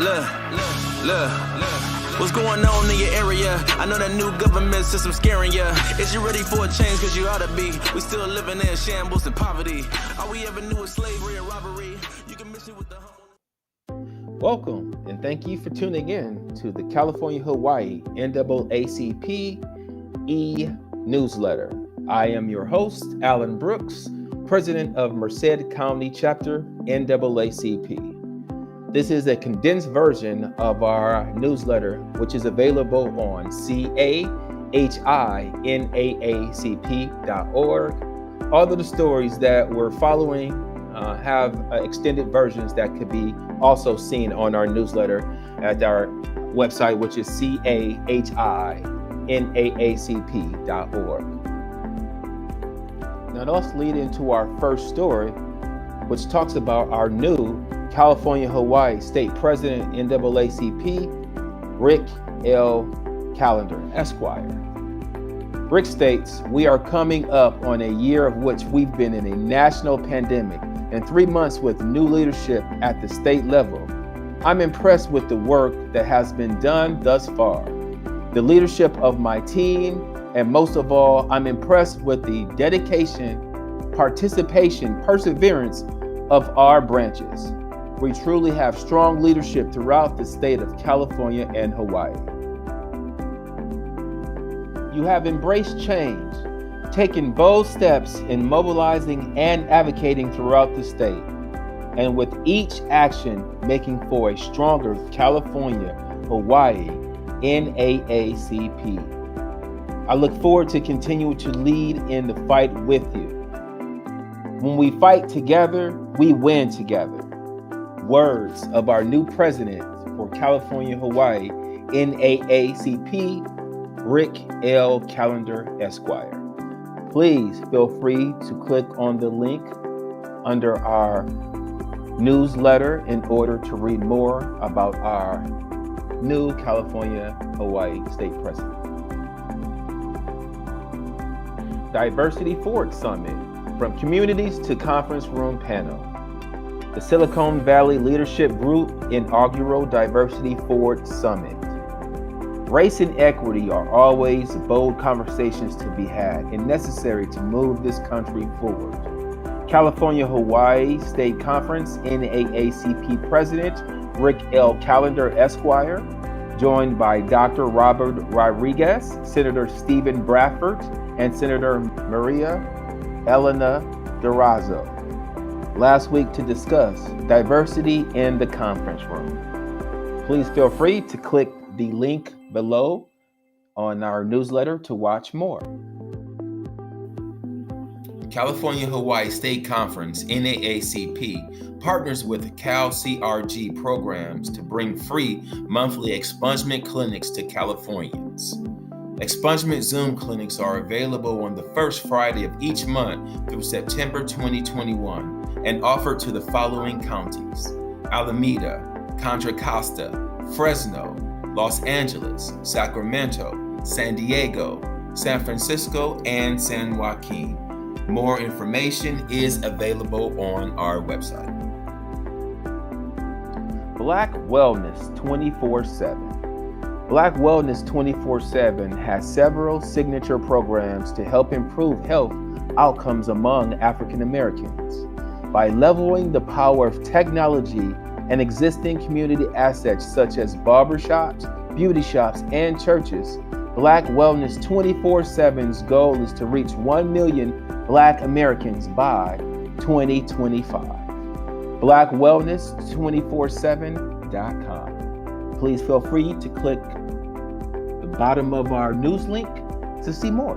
Look. What's going on in your area? I know that new government system scaring ya. Is you ready for a change? Cause you ought to be. We still living in shambles and poverty. All we ever knew was slavery and robbery. You can miss it with the Welcome, and thank you for tuning in to the California-Hawaii NAACP e-newsletter. I am your host, Alan Brooks, President of Merced County Chapter NAACP. This is a condensed version of our newsletter, which is available on CAHINAACP.org. All of the stories that we're following have extended versions that could be also seen on our newsletter at our website, which is CAHINAACP.org. Now let's lead into our first story, which talks about our new California-Hawaii State President NAACP, Rick L. Callender, Esquire. Rick states, "We are coming up on a year of which we've been in a national pandemic and 3 months with new leadership at the state level. I'm impressed with the work that has been done thus far, the leadership of my team, and most of all, I'm impressed with the dedication, participation, perseverance of our branches. We truly have strong leadership throughout the state of California and Hawaii. You have embraced change, taken bold steps in mobilizing and advocating throughout the state, and with each action making for a stronger California-Hawaii NAACP. I look forward to continue to lead in the fight with you. When we fight together, we win together." Words of our new president for California-Hawaii NAACP, Rick L. Callender, Esquire. Please feel free to click on the link under our newsletter in order to read more about our new California-Hawaii State President. Diversity Forward Summit, from communities to conference room panel. The Silicon Valley Leadership Group inaugural Diversity Forward Summit. Race and equity are always bold conversations to be had and necessary to move this country forward. California-Hawaii State Conference NAACP President Rick L. Callender, Esquire, joined by Dr. Robert Rodriguez, Senator Stephen Bradford, and Senator Maria Elena Durazo, last week to discuss diversity in the conference room. Please feel free to click the link below on our newsletter to watch more. California-Hawaii State Conference NAACP partners with CalCRG programs to bring free monthly expungement clinics to Californians. Expungement Zoom clinics are available on the first Friday of each month through September 2021 and offered to the following counties: Alameda, Contra Costa, Fresno, Los Angeles, Sacramento, San Diego, San Francisco, and San Joaquin. More information is available on our website. Black Wellness 24/7. Black Wellness 24/7 has several signature programs to help improve health outcomes among African Americans. By leveling the power of technology and existing community assets such as barbershops, beauty shops, and churches, Black Wellness 24/7's goal is to reach 1 million Black Americans by 2025. BlackWellness247.com. Please feel free to click the bottom of our news link to see more.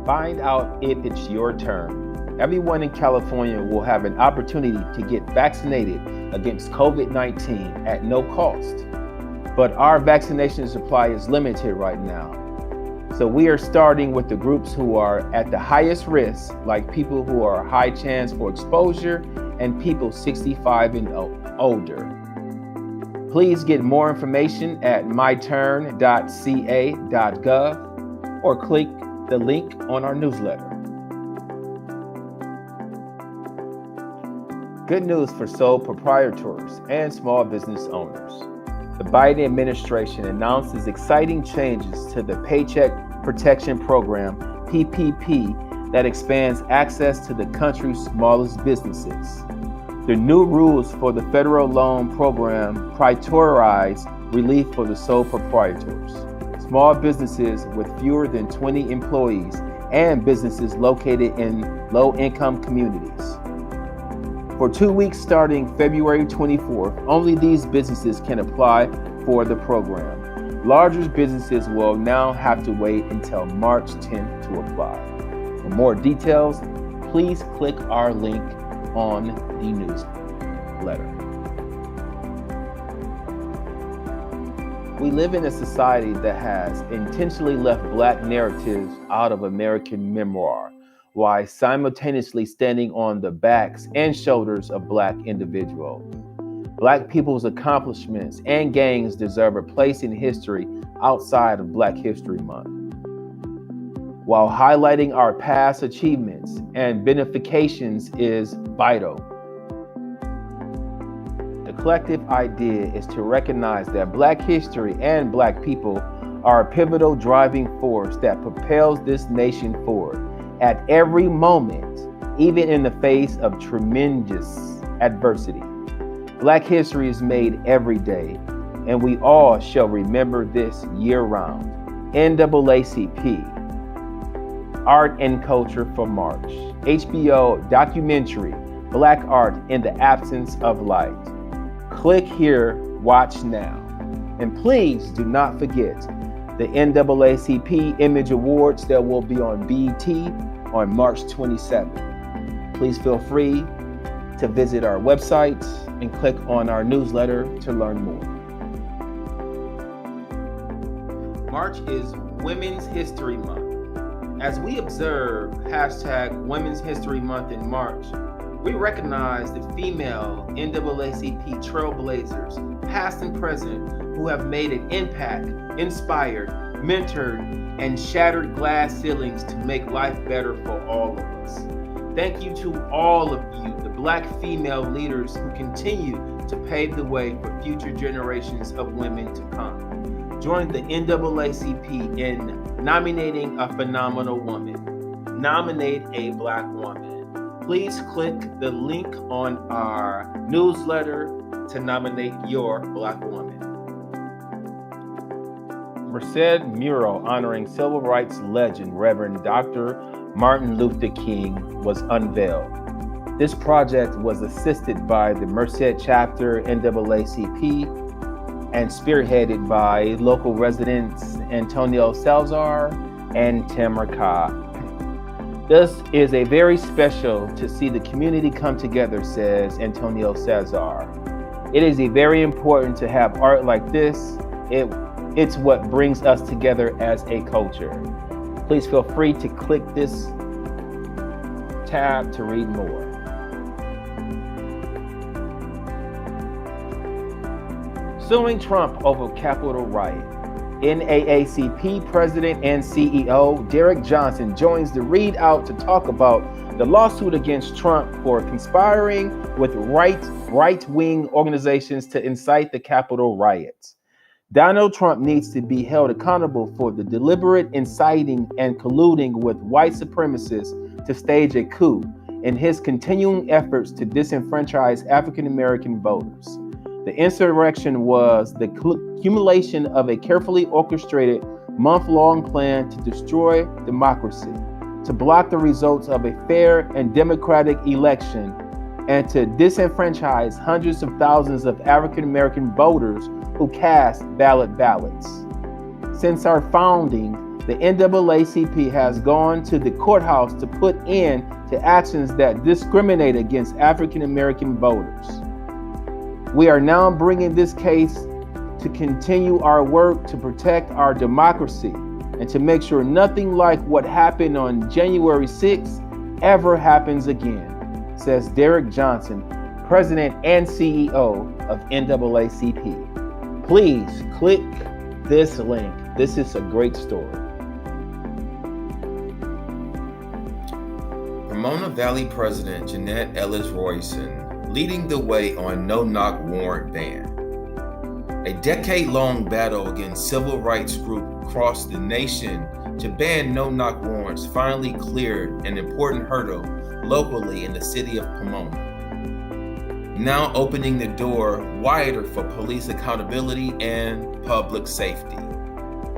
Find out if it's your turn. Everyone in California will have an opportunity to get vaccinated against COVID-19 at no cost. But our vaccination supply is limited right now. So we are starting with the groups who are at the highest risk, like people who are high chance for exposure and people 65 and older. Please get more information at myturn.ca.gov or click the link on our newsletter. Good news for sole proprietors and small business owners. The Biden administration announces exciting changes to the Paycheck Protection Program, PPP, that expands access to the country's smallest businesses. The new rules for the federal loan program prioritize relief for the sole proprietors, small businesses with fewer than 20 employees, and businesses located in low-income communities. For 2 weeks starting February 24th, only these businesses can apply for the program. Larger businesses will now have to wait until March 10th to apply. For more details, please click our link on the newsletter. We live in a society that has intentionally left Black narratives out of American memoir, while simultaneously standing on the backs and shoulders of Black individuals. Black people's accomplishments and gains deserve a place in history outside of Black History Month. While highlighting our past achievements and benefications is vital, the collective idea is to recognize that Black history and Black people are a pivotal driving force that propels this nation forward at every moment, even in the face of tremendous adversity. Black history is made every day, and we all shall remember this year-round. NAACP, Art and Culture for March. HBO documentary, Black Art in the Absence of Light. Click here, watch now. And please do not forget the NAACP Image Awards that will be on BET on March 27th. Please feel free to visit our website and click on our newsletter to learn more. March is Women's History Month. As we observe #Women's History Month in March, we recognize the female NAACP trailblazers, past and present, who have made an impact, inspired, mentored, and shattered glass ceilings to make life better for all of us. Thank you to all of you, the Black female leaders who continue to pave the way for future generations of women to come. Join the NAACP in nominating a phenomenal woman. Nominate a Black woman. Please click the link on our newsletter to nominate your Black woman. Merced mural honoring civil rights legend Reverend Dr. Martin Luther King was unveiled. This project was assisted by the Merced chapter NAACP and spearheaded by local residents Antonio Salazar and Tamara Cobb. This is a very special to see the community come together, says Antonio Salazar. It is very important to have art like this. It's what brings us together as a culture. Please feel free to click this tab to read more. Suing Trump over Capitol riot. NAACP President and CEO Derek Johnson joins the readout to talk about the lawsuit against Trump for conspiring with right-wing organizations to incite the Capitol riots. Donald Trump needs to be held accountable for the deliberate inciting and colluding with white supremacists to stage a coup in his continuing efforts to disenfranchise African American voters. The insurrection was the accumulation of a carefully orchestrated month-long plan to destroy democracy, to block the results of a fair and democratic election, and to disenfranchise hundreds of thousands of African American voters who cast ballots. Since our founding, the NAACP has gone to the courthouse to put in to actions that discriminate against African American voters. We are now bringing this case to continue our work to protect our democracy and to make sure nothing like what happened on January 6th ever happens again, says Derek Johnson, President and CEO of NAACP. Please click this link. This is a great story. Pomona Valley President Jeanette Ellis Royson leading the way on no-knock warrant ban. A decade-long battle against civil rights groups across the nation to ban no-knock warrants finally cleared an important hurdle locally in the city of Pomona, now opening the door wider for police accountability and public safety.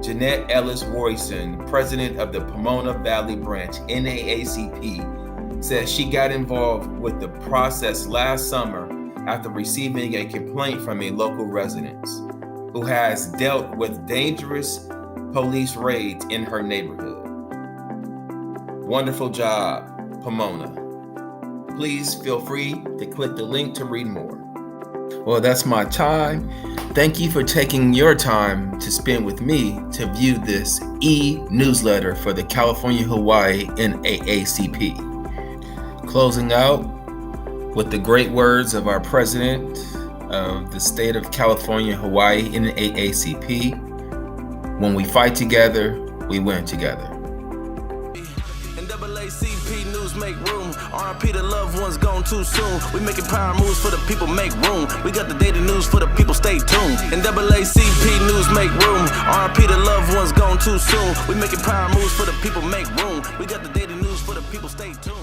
Jeanette Ellis-Royson, president of the Pomona Valley Branch, NAACP, says she got involved with the process last summer after receiving a complaint from a local resident who has dealt with dangerous police raids in her neighborhood. Wonderful job, Pomona. Please feel free to click the link to read more. Well, that's my time. Thank you for taking your time to spend with me to view this e-newsletter for the California-Hawaii NAACP. Closing out with the great words of our president of the state of California-Hawaii NAACP, when we fight together, we win together. NAACP news make room. RIP the loved ones gone too soon. We making power moves for the people, make room. We got the daily news for the people, stay tuned. NAACP news make room. RIP the loved ones gone too soon. We making power moves for the people, make room. We got the daily news for the people, stay tuned.